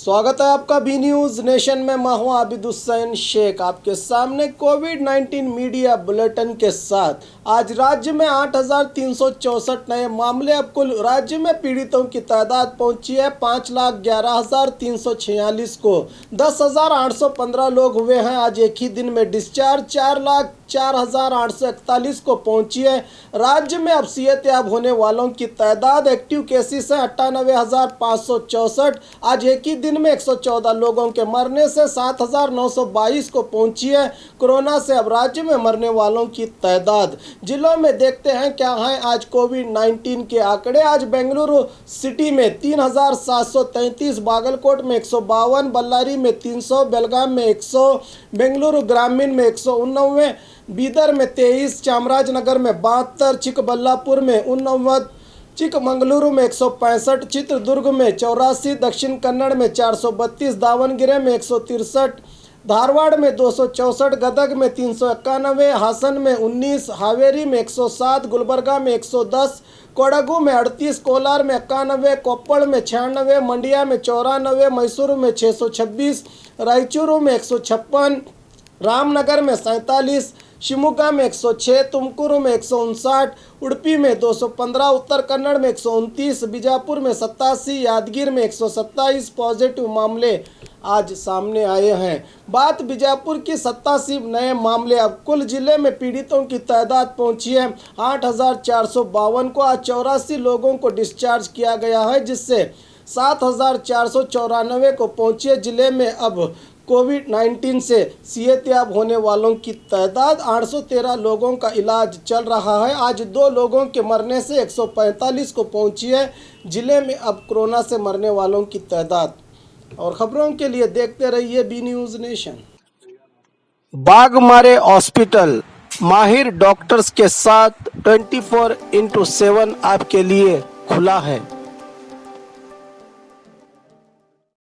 स्वागत है आपका बी न्यूज नेशन में। मैं हूं आबिद हुसैन शेख, आपके सामने कोविड-19 मीडिया बुलेटिन के साथ। आज राज्य में 8,364 नए मामले। अब कुल राज्य में पीड़ितों की तादाद पहुंची है 5,11,346 को। 10,815 लोग हुए हैं आज एक ही दिन में डिस्चार्ज। 4,04,841 को पहुंची है। राज्य में अब सेहतयाब होने वालों की तादाद, एक्टिव केसेस है 98,564। आज एक ही दिन में 114 लोगों के मरने से 7,922 को पहुंची है। कोरोना से अब राज्य में मरने वालों की तादाद। जिलों में देखते हैं क्या हैं आज कोविड-19 के आंकड़े। आज बेंगलुरु सिटी में 3,733, बागलकोट में 152, बल्लारी में 300, बेलगाम में 100, बेंगलुरु ग्रामीण में 189, बीदर में 23, चामराजनगर में 72, चिकबल्लापुर में 89, चिकमंगलुरु में 165, चित्रदुर्ग में 84, दक्षिण कन्नड़ में 432, दावणगेरे में 163, धारवाड़ में 264, गदग में 391, हासन में 19, हावेरी में 107, गुलबर्गा में 110, कोडगु में 38, कोलार में 91, कोप्पड़ में 96, मंडिया में 94, मैसूरू में 626, रायचूरू में 156, रामनगर में 47, शिमोगा में 106, तुमकुरु में 159, उडुपी में 215, उत्तर कन्नड़ में 129, बीजापुर में 87, यादगीर में 127 पॉजिटिव मामले आज सामने आए हैं। बात बीजापुर की 87 नए मामले। अब कुल जिले में पीड़ितों की तादाद पहुंची है 8,452 को। आज 84 लोगों को डिस्चार्ज किया गया है, जिससे 7,494 को पहुंची है। जिले में अब कोविड-19 से सेहतयाब होने वालों की तादाद 813 लोगों का इलाज चल रहा है। आज 2 लोगों के मरने से 145 को पहुंची है जिले में अब कोरोना से मरने वालों की तादाद। और खबरों के लिए देखते रहिए B News Nation. Bagmare hospital माहिर डॉक्टर्स के साथ 24/7 आपके लिए खुला है।